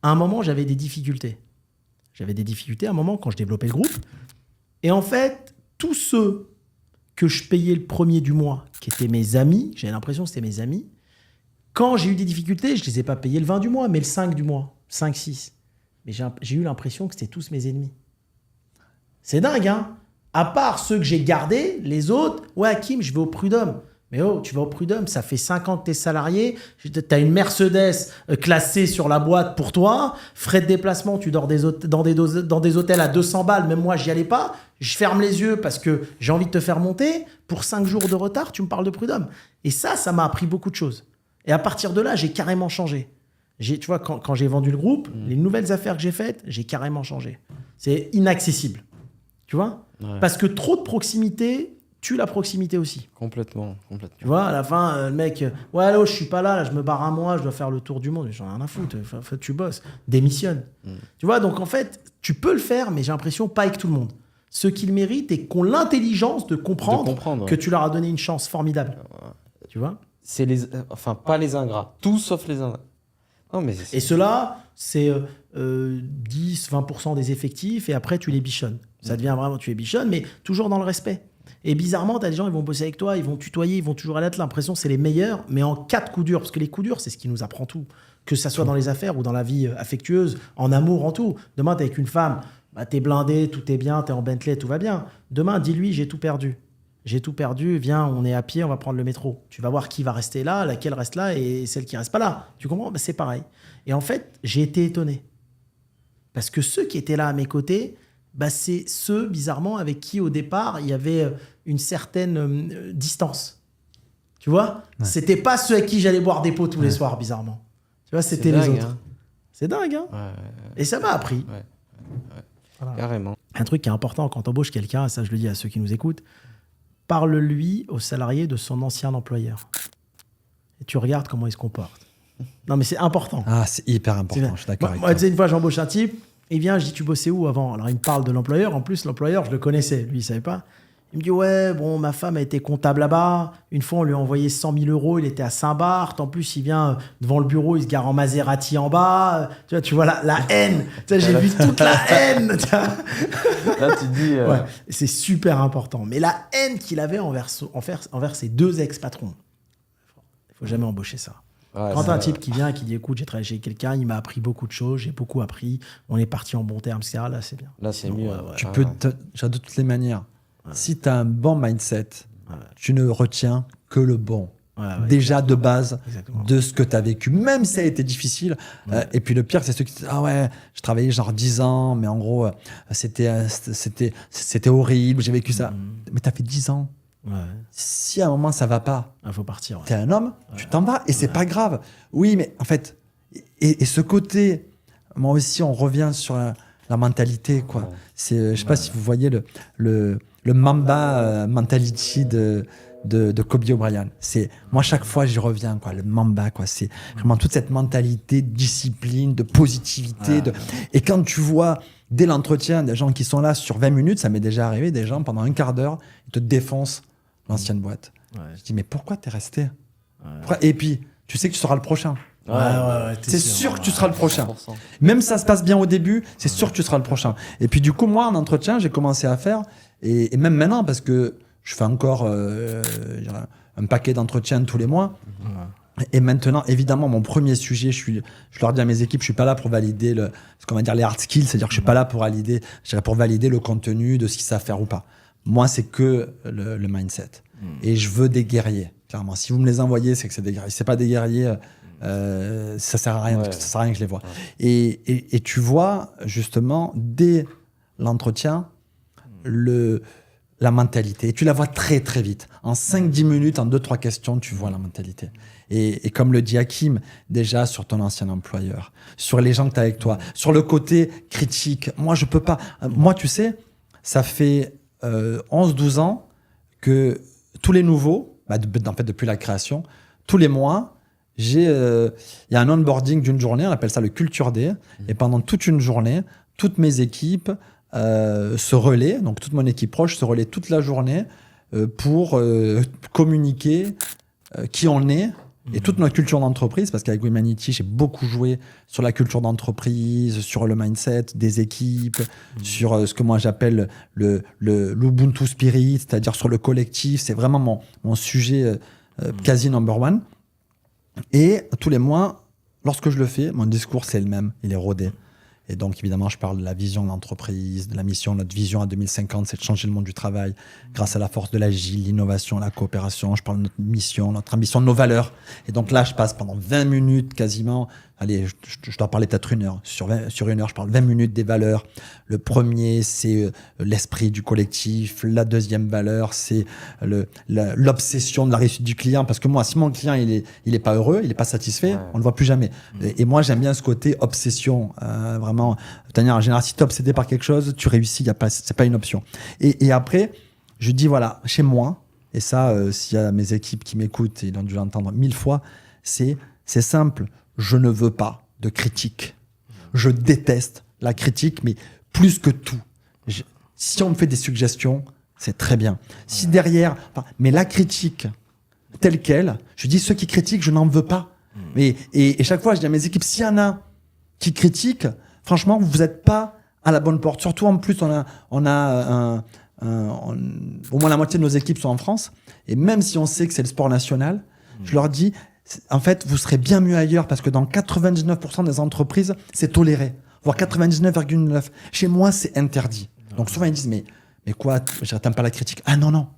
à un moment, j'avais des difficultés. J'avais des difficultés à un moment quand je développais le groupe. Et en fait, tous ceux que je payais le premier du mois, qui étaient mes amis, j'avais l'impression que c'était mes amis, quand j'ai eu des difficultés, je ne les ai pas payés le 20 du mois, mais le 5 du mois, 5, 6. Mais j'ai eu l'impression que c'était tous mes ennemis. C'est dingue, hein? À part ceux que j'ai gardés, les autres, ouais, Hakim, je vais au Prud'homme. Mais oh, tu vas au Prud'homme, ça fait 5 ans que tu es salarié, tu as une Mercedes classée sur la boîte pour toi, frais de déplacement, tu dors dans des hôtels à 200 balles, même moi, j'y allais pas. Je ferme les yeux parce que j'ai envie de te faire monter. Pour 5 jours de retard, tu me parles de Prud'homme. Et ça m'a appris beaucoup de choses. Et à partir de là, j'ai carrément changé. Tu vois, quand j'ai vendu le groupe, les nouvelles affaires que j'ai faites, j'ai carrément changé. C'est inaccessible. Tu vois ? Parce que trop de proximité tue la proximité aussi. Complètement. Tu vois, à la fin, le mec, ouais, allô, je suis pas là, je me barre un mois, je dois faire le tour du monde. J'en ai rien à foutre. Faut que tu bosses. Démissionne. Tu vois, donc en fait, tu peux le faire, mais j'ai l'impression pas avec tout le monde. Ceux qui le méritent et qui ont l'intelligence de comprendre que tu leur as donné une chance formidable. Tu vois ? C'est pas les ingrats. Tout sauf les ingrats. Non, mais et ceux-là, c'est 10-20% des effectifs et après, tu les bichonnes. Ça devient vraiment, tu les bichonnes, mais toujours dans le respect. Et bizarrement, tu as des gens, ils vont bosser avec toi, ils vont tutoyer, ils vont toujours aller l'impression que c'est les meilleurs, mais en cas de coup dur. Parce que les coups durs, c'est ce qui nous apprend tout. Que ça soit dans les affaires ou dans la vie affectueuse, en amour, en tout. Demain, tu es avec une femme, t'es blindé, tout est bien, tu es en Bentley, tout va bien. Demain, dis-lui, j'ai tout perdu. J'ai tout perdu, viens, on est à pied, on va prendre le métro. Tu vas voir qui va rester là, laquelle reste là et celle qui reste pas là. Tu comprends ? C'est pareil. Et en fait, j'ai été étonné. Parce que ceux qui étaient là à mes côtés, c'est ceux, bizarrement, avec qui, au départ, il y avait une certaine distance. Tu vois ? C'était pas ceux avec qui j'allais boire des pots tous les soirs, bizarrement. Tu vois, c'était les autres. Hein. C'est dingue, hein ? Et ça m'a appris. Voilà. Carrément. Un truc qui est important quand tu embauches quelqu'un, ça je le dis à ceux qui nous écoutent, parle-lui au salarié de son ancien employeur. Et tu regardes comment il se comporte. Non, mais c'est important. Ah, c'est hyper important, je suis d'accord avec toi. Moi, tu sais, une fois, j'embauche un type, il vient, je dis, tu bossais où avant ? Alors, il me parle de l'employeur. En plus, l'employeur, je le connaissais. Lui, il ne savait pas. Il me dit, ouais, bon, ma femme a été comptable là-bas. Une fois, on lui a envoyé 100 000 €. Il était à Saint-Barth. En plus, il vient devant le bureau, il se gare en Maserati en bas. Tu vois la haine. Tu sais, j'ai vu toute la haine. Là, tu te dis... Ouais, c'est super important. Mais la haine qu'il avait envers ses 2 ex-patrons, il ne faut jamais embaucher ça. Ouais, quand un type qui vient et qui dit, écoute, j'ai travaillé chez quelqu'un, il m'a appris beaucoup de choses, j'ai beaucoup appris, on est parti en bon terme, etc. Là, c'est bien. Là, c'est mieux. Tu peux, de toutes les manières, si tu as un bon mindset, tu ne retiens que le bon. Déjà de base, de ce que tu as vécu, même si ça a été difficile. Et puis le pire, c'est ceux qui disent, ah ouais, je travaillais genre 10 ans, mais en gros, c'était horrible, j'ai vécu ça. Mais tu as fait 10 ans. Si à un moment ça va pas, il faut partir. T'es un homme, tu t'en vas et c'est pas grave. Oui, mais en fait, et ce côté, moi aussi, on revient sur la mentalité, quoi. C'est, je sais pas si vous voyez le Mamba mentality de Kobe O'Brien. C'est, moi, chaque fois, j'y reviens, quoi. Le Mamba, quoi. C'est vraiment toute cette mentalité de discipline, de positivité. Et quand tu vois dès l'entretien des gens qui sont là sur 20 minutes, ça m'est déjà arrivé, des gens pendant un quart d'heure, ils te défoncent l'ancienne boîte. Je dis, mais pourquoi t'es resté ? Et puis, tu sais que tu seras le prochain. C'est sûr que tu seras le prochain. 100%. Même si ça se passe bien au début, c'est sûr que tu seras le prochain. Et puis du coup, moi, en entretien, j'ai commencé à faire, et même maintenant, parce que je fais encore un paquet d'entretiens tous les mois. Et maintenant, évidemment, mon premier sujet, je leur dis à mes équipes, je suis pas là pour valider ce qu'on va dire les hard skills, c'est-à-dire que je suis pas là pour valider le contenu de ce qu'ils savent faire ou pas. Moi, c'est que le mindset. Et je veux des guerriers, clairement. Si vous me les envoyez, c'est que c'est des guerriers. Si c'est pas des guerriers, ça sert à rien. Ça sert à rien que je les vois. Et tu vois, justement, dès l'entretien, la mentalité. Et tu la vois très, très vite. En 5-10 minutes, en 2-3 questions, tu vois la mentalité. Et comme le dit Hakim, déjà sur ton ancien employeur, sur les gens que tu as avec toi, sur le côté critique. Moi, je peux pas. Moi, tu sais, ça fait 11-12 ans que tous les nouveaux, en fait, depuis la création, tous les mois, il y a un onboarding d'une journée, on appelle ça le Culture Day. Et pendant toute une journée, toutes mes équipes se relaient, donc toute mon équipe proche se relaie toute la journée pour communiquer qui on est, Et toute notre culture d'entreprise, parce qu'avec Womenity, j'ai beaucoup joué sur la culture d'entreprise, sur le mindset des équipes, sur ce que moi j'appelle l'Ubuntu Spirit, c'est-à-dire sur le collectif. C'est vraiment mon sujet quasi number one. Et tous les mois, lorsque je le fais, mon discours, c'est le même. Il est rodé. Et donc, évidemment, je parle de la vision de l'entreprise, de la mission. Notre vision à 2050, c'est de changer le monde du travail grâce à la force de l'agile, l'innovation, la coopération. Je parle de notre mission, notre ambition, de nos valeurs. Et donc là, je passe pendant 20 minutes quasiment. Allez, je dois parler peut-être 1 heure. Sur 1 heure, je parle 20 minutes des valeurs. Le premier, c'est l'esprit du collectif. La deuxième valeur, c'est l'obsession de la réussite du client. Parce que moi, si mon client, il est pas heureux, il est pas satisfait, on le voit plus jamais. Et moi, j'aime bien ce côté obsession. Vraiment, en général, si tu es obsédé par quelque chose, tu réussis, c'est pas une option. Et après, je dis, voilà, chez moi, et ça, s'il y a mes équipes qui m'écoutent, ils ont dû l'entendre 1000 fois, c'est simple. Je ne veux pas de critique. Je déteste la critique, mais plus que tout. Si on me fait des suggestions, c'est très bien. Si derrière... mais la critique telle qu'elle, je dis ceux qui critiquent, je n'en veux pas. Et chaque fois, je dis à mes équipes, s'il y en a qui critiquent, franchement, vous n'êtes pas à la bonne porte. Surtout, en plus, au moins la moitié de nos équipes sont en France. Et même si on sait que c'est le sport national, je leur dis... En fait, vous serez bien mieux ailleurs parce que dans 99% des entreprises, c'est toléré, voire 99,9%. Chez moi, c'est interdit. Donc souvent, ils disent, mais quoi, je n'attends pas la critique. Ah non,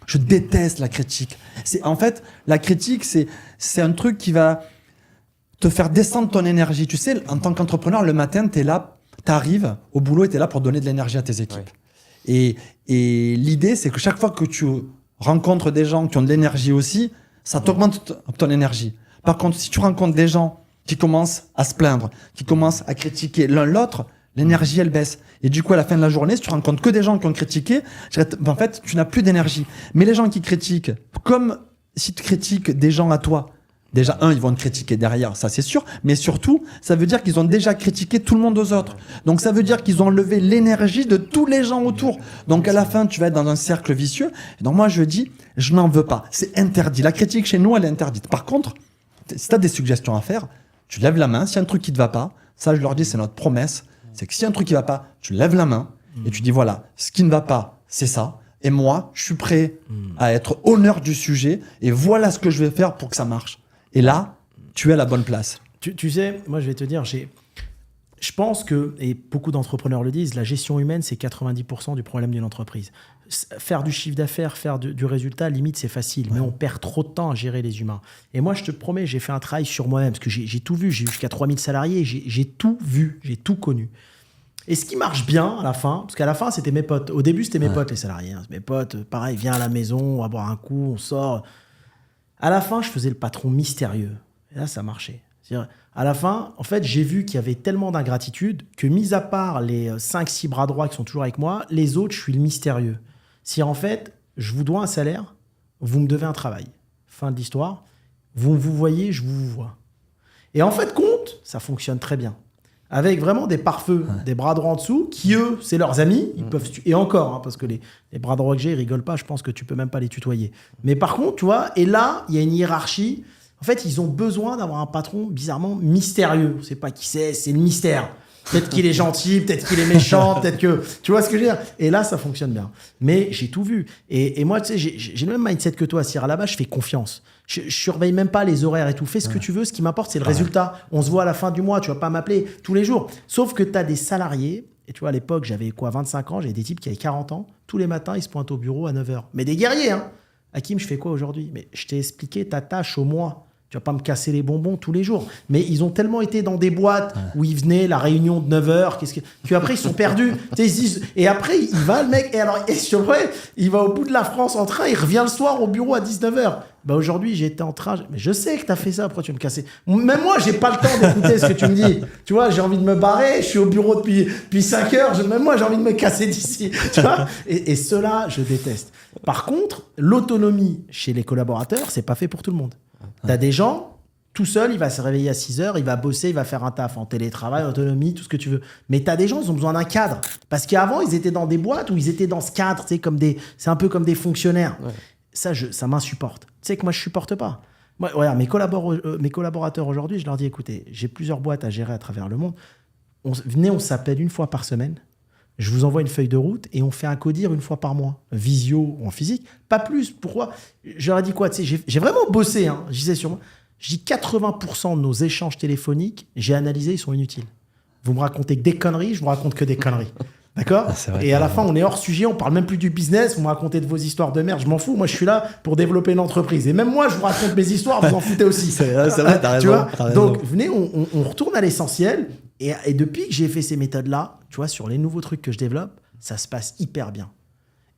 je déteste la critique. En fait, la critique, c'est un truc qui va te faire descendre ton énergie. Tu sais, en tant qu'entrepreneur, le matin, tu es là, tu arrives au boulot et tu es là pour donner de l'énergie à tes équipes. Ouais. Et l'idée, c'est que chaque fois que tu rencontres des gens qui ont de l'énergie aussi, ça t'augmente ton énergie. Par contre, si tu rencontres des gens qui commencent à se plaindre, qui commencent à critiquer l'un l'autre, l'énergie, elle baisse. Et du coup, à la fin de la journée, si tu rencontres que des gens qui ont critiqué, en fait, tu n'as plus d'énergie. Mais les gens qui critiquent, comme si tu critiques des gens à toi, déjà, ils vont te critiquer derrière, ça c'est sûr, mais surtout, ça veut dire qu'ils ont déjà critiqué tout le monde aux autres. Donc ça veut dire qu'ils ont enlevé l'énergie de tous les gens autour. Donc à la fin, tu vas être dans un cercle vicieux. Et donc moi, je dis, je n'en veux pas. C'est interdit. La critique chez nous, elle est interdite. Par contre, si tu as des suggestions à faire, tu lèves la main. S'il y a un truc qui ne te va pas, ça je leur dis, c'est notre promesse. C'est que s'il y a un truc qui ne va pas, tu lèves la main et tu dis, voilà, ce qui ne va pas, c'est ça. Et moi, je suis prêt à être honneur du sujet et voilà ce que je vais faire pour que ça marche. Et là, tu es à la bonne place. Tu sais, moi, je vais te dire, je pense que, et beaucoup d'entrepreneurs le disent, la gestion humaine, c'est 90% du problème d'une entreprise. Faire du chiffre d'affaires, faire du résultat, limite, c'est facile. Ouais. Mais on perd trop de temps à gérer les humains. Et moi, je te promets, j'ai fait un travail sur moi-même, parce que j'ai tout vu. J'ai eu jusqu'à 3000 salariés, j'ai tout vu, j'ai tout connu. Et ce qui marche bien à la fin, parce qu'à la fin, c'était mes potes. Au début, c'était mes potes, les salariés. Mes potes, pareil, viens à la maison, on va boire un coup, on sort... À la fin, je faisais le patron mystérieux. Et là, ça marchait. C'est-à-dire, à la fin, en fait, j'ai vu qu'il y avait tellement d'ingratitude que, mis à part les 5-6 bras droits qui sont toujours avec moi, les autres, je suis le mystérieux. Si en fait, je vous dois un salaire, vous me devez un travail. Fin de l'histoire. Vous me voyez, je vous vois. Et en fait, compte, ça fonctionne très bien. Avec vraiment des pare-feux, des bras droits en dessous, qui eux, c'est leurs amis, ils peuvent et encore, parce que les bras droits que j'ai, ils rigolent pas, je pense que tu peux même pas les tutoyer. Mais par contre, tu vois, et là, il y a une hiérarchie. En fait, ils ont besoin d'avoir un patron bizarrement mystérieux. On sait pas qui c'est le mystère. Peut-être qu'il est gentil, peut-être qu'il est méchant, peut-être que... Tu vois ce que je veux dire? Et là, ça fonctionne bien. Mais j'ai tout vu. Et moi, tu sais, j'ai le même mindset que toi, Cyril. Là-bas, je fais confiance. Je surveille même pas les horaires et tout. Fais ce que tu veux. Ce qui m'importe, c'est le résultat. On se voit à la fin du mois. Tu vas pas m'appeler tous les jours. Sauf que tu as des salariés. Et tu vois, à l'époque, j'avais 25 ans. J'avais des types qui avaient 40 ans. Tous les matins, ils se pointent au bureau à 9h. Mais des guerriers, hein. Hakim, je fais quoi aujourd'hui? Mais je t'ai expliqué ta tâche au mois. Tu vas pas me casser les bonbons tous les jours. Mais ils ont tellement été dans des boîtes où ils venaient, la réunion de 9h, qu'après, ils sont perdus. Tu sais, ils se disent, et après, il va, le mec, il va au bout de la France en train, il revient le soir au bureau à 19h. Bah aujourd'hui, j'étais en train, mais je sais que tu as fait ça, pourquoi tu veux me casser? Même moi, j'ai pas le temps d'écouter ce que tu me dis. Tu vois, j'ai envie de me barrer, je suis au bureau depuis 5 heures, même moi, j'ai envie de me casser d'ici. Tu vois, et cela, je déteste. Par contre, l'autonomie chez les collaborateurs, c'est pas fait pour tout le monde. T'as des gens, tout seul, il va se réveiller à 6h, il va bosser, il va faire un taf en télétravail, autonomie, tout ce que tu veux. Mais t'as des gens, ils ont besoin d'un cadre. Parce qu'avant, ils étaient dans des boîtes où ils étaient dans ce cadre, c'est un peu comme des fonctionnaires. Ouais. Ça m'insupporte. Tu sais que moi, je supporte pas. Moi, regarde, mes collaborateurs aujourd'hui, je leur dis, écoutez, j'ai plusieurs boîtes à gérer à travers le monde. Venez, on s'appelle une fois par semaine. Je vous envoie une feuille de route et on fait un codir une fois par mois. Visio ou en physique. Pas plus. Pourquoi? Je leur ai dit quoi? Tu sais, j'ai vraiment bossé. Hein. Je disais sur moi. Je dis 80% de nos échanges téléphoniques, j'ai analysé, ils sont inutiles. Vous me racontez que des conneries, je vous raconte que des conneries. D'accord? Et à la fin, on est hors sujet, on parle même plus du business, vous me racontez de vos histoires de merde, je m'en fous. Moi, je suis là pour développer une entreprise. Et même moi, je vous raconte mes histoires, vous en foutez aussi. C'est vrai, t'as tu raison. vois. Donc, venez, on retourne à l'essentiel. Et depuis que j'ai fait ces méthodes-là, tu vois, sur les nouveaux trucs que je développe, ça se passe hyper bien.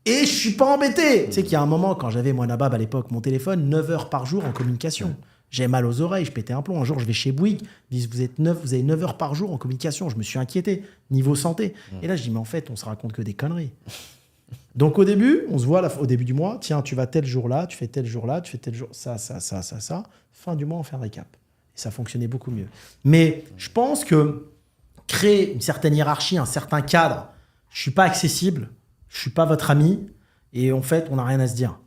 Et je suis pas embêté. Tu sais qu'il y a un moment, quand j'avais, moi, Nabab, à l'époque, mon téléphone, 9 heures par jour en communication. J'avais mal aux oreilles, je pétais un plomb. Un jour, je vais chez Bouygues, ils disent, vous avez 9 heures par jour en communication. Je me suis inquiété, niveau santé. Et là, je dis, mais en fait, on se raconte que des conneries. Donc, au début, on se voit au début du mois. Tiens, tu vas tel jour là, tu fais tel jour là, tu fais tel jour, ça. Fin du mois, on fait un récap. Et ça fonctionnait beaucoup mieux. Mais je pense que créer une certaine hiérarchie, un certain cadre, je suis pas accessible, je suis pas votre ami. Et en fait, on n'a rien à se dire.